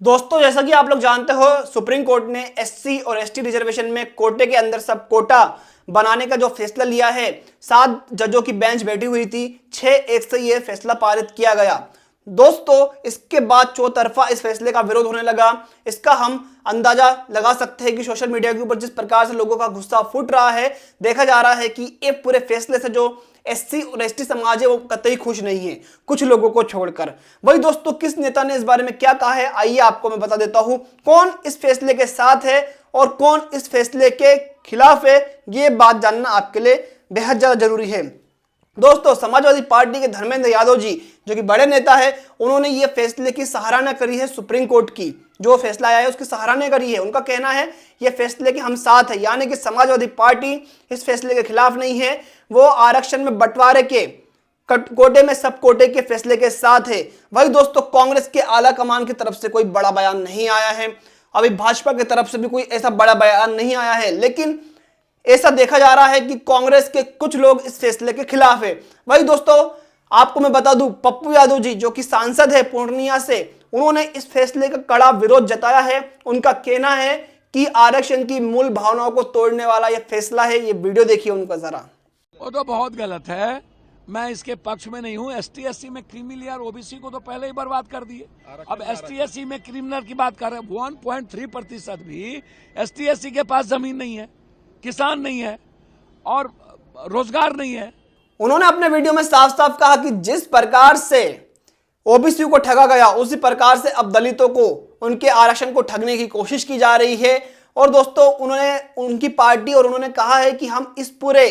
दोस्तों, जैसा कि आप लोग जानते हो, सुप्रीम कोर्ट ने एससी और एसटी रिजर्वेशन में कोटे के अंदर सब कोटा बनाने का जो फैसला लिया है, 7 जजों की बेंच बैठी हुई थी, 6-1 से यह फैसला पारित किया गया। दोस्तों, इसके बाद चौतरफा इस फैसले का विरोध होने लगा। इसका हम अंदाजा लगा सकते हैं कि सोशल मीडिया के ऊपर जिस प्रकार से लोगों का गुस्सा फूट रहा है, देखा जा रहा है कि ये पूरे फैसले से जो एससी और एसटी समाज है वो कतई खुश नहीं है, कुछ लोगों को छोड़कर। वही दोस्तों, किस नेता ने इस बारे में क्या कहा है, आइए आपको मैं बता देता हूं। कौन इस फैसले के साथ है और कौन इस फैसले के खिलाफ है, ये बात जानना आपके लिए बेहद ज्यादा जरूरी है। दोस्तों, समाजवादी पार्टी के धर्मेंद्र यादव जी, जो कि बड़े नेता है, उन्होंने ये फैसले की सराहना करी है। सुप्रीम कोर्ट की जो फैसला आया है उसकी सराहना करी है। उनका कहना है ये फैसले के हम साथ है, यानी कि समाजवादी पार्टी इस फैसले के खिलाफ नहीं है, वो आरक्षण में बंटवारे के कोटे में सब कोटे के फैसले के साथ है। वही दोस्तों, कांग्रेस के आला कमान की तरफ से कोई बड़ा बयान नहीं आया है, अभी भाजपा की तरफ से भी कोई ऐसा बड़ा बयान नहीं आया है, लेकिन ऐसा देखा जा रहा है कि कांग्रेस के कुछ लोग इस फैसले के खिलाफ है। वही दोस्तों, आपको मैं बता दूं, पप्पू यादव जी, जो कि सांसद है पूर्णिया से, उन्होंने इस फैसले का कड़ा विरोध जताया है। उनका कहना है कि आरक्षण की मूल भावनाओं को तोड़ने वाला यह फैसला है। ये वीडियो देखिए उनका जरा। वो तो बहुत गलत है, मैं इसके पक्ष में नहीं हूँ। एसटी एससी में क्रीमी लेयर ओबीसी को तो पहले ही बर्बाद कर दिए, अब एसटी एससी में क्रिमिनल की बात कर रहे हैं। 1.3% भी एसटी एससी के पास जमीन नहीं है, किसान नहीं है और रोजगार नहीं है। उन्होंने अपने वीडियो में साफ साफ कहा कि जिस प्रकार से ओबीसी को ठगा गया, उसी प्रकार से अब दलितों को, उनके आरक्षण को ठगने की कोशिश की जा रही है। और दोस्तों, उन्होंने, उनकी पार्टी और उन्होंने कहा है कि हम इस पूरे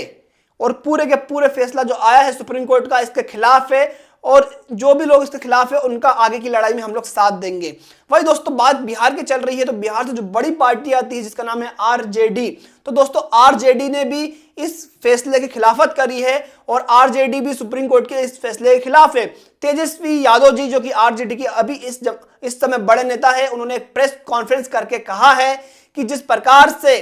के पूरे फैसला जो आया है सुप्रीम कोर्ट का, इसके खिलाफ है और जो भी लोग इसके खिलाफ है उनका आगे की लड़ाई में हम लोग साथ देंगे। वही दोस्तों, बात बिहार की चल रही है, तो बिहार से जो बड़ी पार्टी आती है जिसका नाम है आरजेडी, तो दोस्तों आरजेडी ने भी इस फैसले की खिलाफत करी है और आरजेडी भी सुप्रीम कोर्ट के इस फैसले के खिलाफ है। तेजस्वी यादव जी, जो कि आरजेडी की अभी इस समय बड़े नेता है, उन्होंने एक प्रेस कॉन्फ्रेंस करके कहा है कि जिस प्रकार से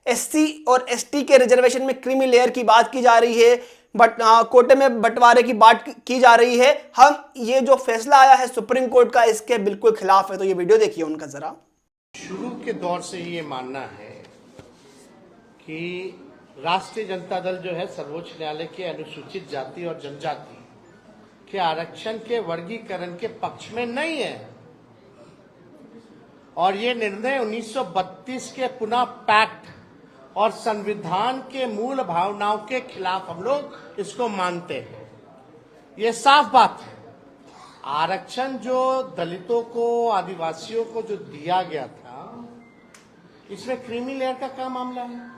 एससी और एसटी के रिजर्वेशन में क्रीमी लेयर की बात की जा रही है, बट कोटे में बंटवारे की बात की जा रही है, हम ये जो फैसला आया है सुप्रीम कोर्ट का, इसके बिल्कुल खिलाफ है। तो ये वीडियो देखिए उनका जरा। शुरू के दौर से ये मानना है कि राष्ट्रीय जनता दल जो है सर्वोच्च न्यायालय के अनुसूचित जाति और जनजाति के आरक्षण के वर्गीकरण के पक्ष में नहीं है, और ये निर्णय 1932 के पुनः पैक्ट और संविधान के मूल भावनाओं के खिलाफ हम लोग इसको मानते हैं। ये साफ बात है। आरक्षण जो दलितों को, आदिवासियों को जो दिया गया था, इसमें क्रीमी लेयर का क्या मामला है?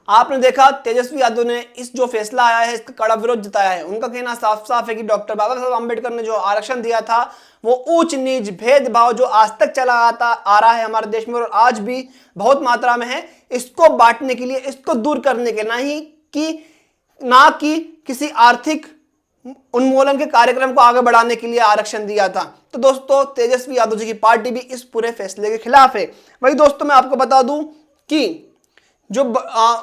आपने देखा, तेजस्वी यादव ने इस जो फैसला आया है इसका कड़ा विरोध जताया है। उनका कहना साफ साफ है कि डॉक्टर बाबा साहब आंबेडकर ने जो आरक्षण दिया था, वो ऊंच नीच भेदभाव जो आज तक चला आ रहा है हमारे देश में और आज भी बहुत मात्रा में है, इसको बांटने के लिए, इसको दूर करने के, ना कि किसी आर्थिक उन्मूलन के कार्यक्रम को आगे बढ़ाने के लिए आरक्षण दिया था। तो दोस्तों, तेजस्वी यादव जी की पार्टी भी इस पूरे फैसले के खिलाफ है। वही दोस्तों, मैं आपको बता दूं कि जो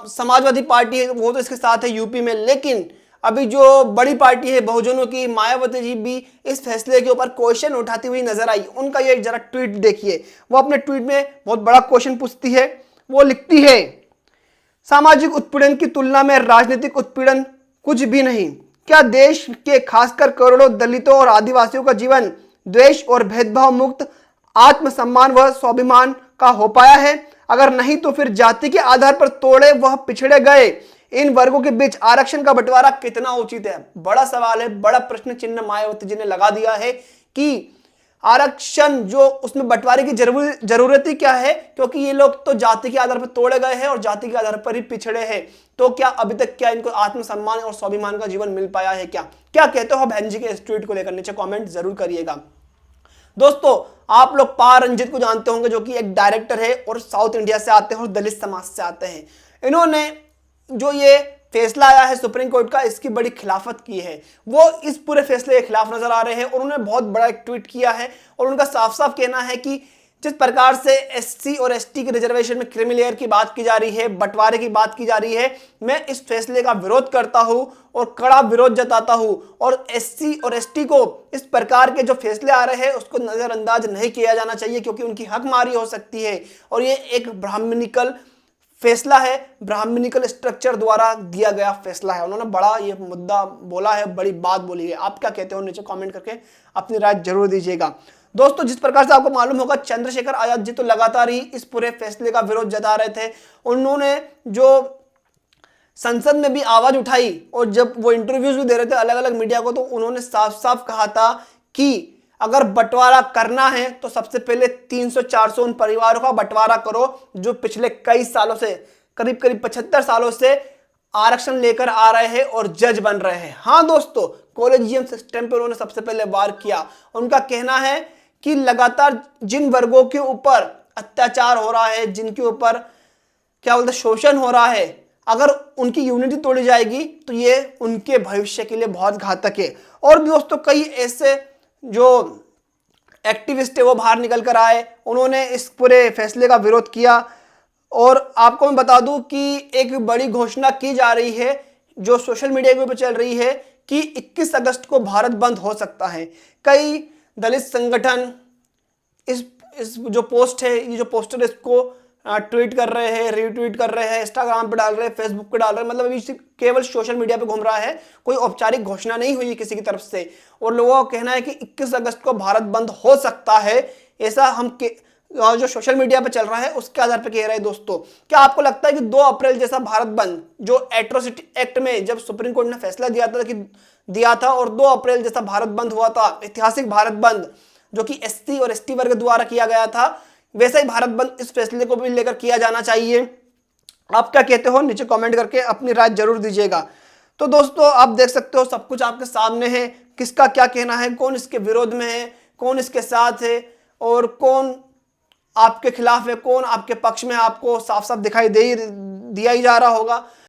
समाजवादी पार्टी है वो तो इसके साथ है यूपी में, लेकिन अभी जो बड़ी पार्टी है बहुजनों की, मायावती जी भी इस फैसले के ऊपर क्वेश्चन उठाती हुई नजर आई। उनका ये जरा ट्वीट देखिए। वो अपने ट्वीट में बहुत बड़ा क्वेश्चन पूछती है। वो लिखती है, सामाजिक उत्पीड़न की तुलना में राजनीतिक उत्पीड़न कुछ भी नहीं। क्या देश के खासकर करोड़ों दलितों और आदिवासियों का जीवन द्वेष और भेदभाव मुक्त, आत्मसम्मान व स्वाभिमान का हो पाया है? अगर नहीं तो फिर जाति के आधार पर तोड़े वह पिछड़े गए इन वर्गों के बीच आरक्षण का बंटवारा कितना उचित है? बड़ा सवाल है, बड़ा प्रश्न चिन्ह मायावती जी ने लगा दिया है कि आरक्षण जो उसमें बंटवारे की जरूरत ही क्या है, क्योंकि ये लोग तो जाति के आधार पर तोड़े गए हैं और जाति के आधार पर ही पिछड़े हैं। तो क्या अभी तक क्या इनको आत्मसम्मान और स्वाभिमान का जीवन मिल पाया है? क्या कहते हो बहन जी के इस ट्वीट को लेकर? नीचे कॉमेंट जरूर करिएगा। दोस्तों, आप लोग पा रंजित को जानते होंगे, जो कि एक डायरेक्टर है और साउथ इंडिया से आते हैं और दलित समाज से आते हैं। इन्होंने जो ये फैसला आया है सुप्रीम कोर्ट का, इसकी बड़ी खिलाफत की है। वो इस पूरे फैसले के खिलाफ नजर आ रहे हैं और उन्होंने बहुत बड़ा एक ट्वीट किया है और उनका साफ साफ कहना है कि जिस प्रकार से एससी और एसटी के रिजर्वेशन में क्रीमी लेयर की बात की जा रही है, बंटवारे की बात की जा रही है, मैं इस फैसले का विरोध करता हूं और कड़ा विरोध जताता हूं। और एससी और एसटी को इस प्रकार के जो फैसले आ रहे हैं उसको नजरअंदाज नहीं किया जाना चाहिए, क्योंकि उनकी हकमारी हो सकती है। और ये एक ब्राह्मणिकल फैसला है, ब्राह्मणिकल स्ट्रक्चर द्वारा दिया गया फैसला है। उन्होंने बड़ा ये मुद्दा बोला है, बड़ी बात बोली है। आप क्या कहते हो नीचे कमेंट करके अपनी राय जरूर दीजिएगा। दोस्तों, जिस प्रकार से आपको मालूम होगा, चंद्रशेखर आजाद जी तो लगातार ही इस पूरे फैसले का विरोध जता रहे थे। उन्होंने जो संसद में भी आवाज उठाई और जब वो इंटरव्यूज भी दे रहे थे अलग अलग मीडिया को, तो उन्होंने साफ साफ कहा था कि अगर बंटवारा करना है तो सबसे पहले 300-400 उन परिवारों का बंटवारा करो जो पिछले कई सालों से, करीब करीब 75 सालों से आरक्षण लेकर आ रहे हैं और जज बन रहे हैं। हाँ दोस्तों, कॉलेजियम सिस्टम पर उन्होंने सबसे पहले वार किया। उनका कहना है कि लगातार जिन वर्गों के ऊपर अत्याचार हो रहा है, जिनके ऊपर क्या बोलते शोषण हो रहा है, अगर उनकी यूनिटी तोड़ी जाएगी तो ये उनके भविष्य के लिए बहुत घातक है। और भी दोस्तों कई ऐसे जो एक्टिविस्ट है वो बाहर निकल कर आए, उन्होंने इस पूरे फैसले का विरोध किया। और आपको मैं बता दूं कि एक बड़ी घोषणा की जा रही है जो सोशल मीडिया के ऊपर चल रही है कि 21 अगस्त को भारत बंद हो सकता है। कई दलित संगठन इस जो पोस्ट है, ये जो पोस्टर, इसको ट्वीट कर रहे हैं, रीट्वीट कर रहे हैं, इंस्टाग्राम पे डाल रहे हैं, फेसबुक पे डाल रहे हैं। मतलब अभी केवल सोशल मीडिया पे घूम रहा है, कोई औपचारिक घोषणा नहीं हुई किसी की तरफ से। और लोगों का कहना है कि 21 अगस्त को भारत बंद हो सकता है, ऐसा हम जो सोशल मीडिया पे चल रहा है उसके आधार पर कह रहे हैं। दोस्तों, क्या आपको लगता है कि 2 अप्रैल जैसा भारत बंद, जो एट्रोसिटी एक्ट में जब सुप्रीम कोर्ट ने फैसला दिया था और 2 अप्रैल जैसा भारत बंद हुआ था, ऐतिहासिक भारत बंद जो कि एससी और एसटी वर्ग द्वारा किया गया था, वैसा ही भारत बंद इस फैसले को भी लेकर किया जाना चाहिए? आप क्या कहते हो नीचे कमेंट करके अपनी राय जरूर दीजिएगा। तो दोस्तों, आप देख सकते हो सब कुछ आपके सामने है, किसका क्या कहना है, कौन इसके विरोध में है, कौन इसके साथ है और कौन आपके खिलाफ है, कौन आपके पक्ष में है, आपको साफ साफ दिखाई दिया ही जा रहा होगा।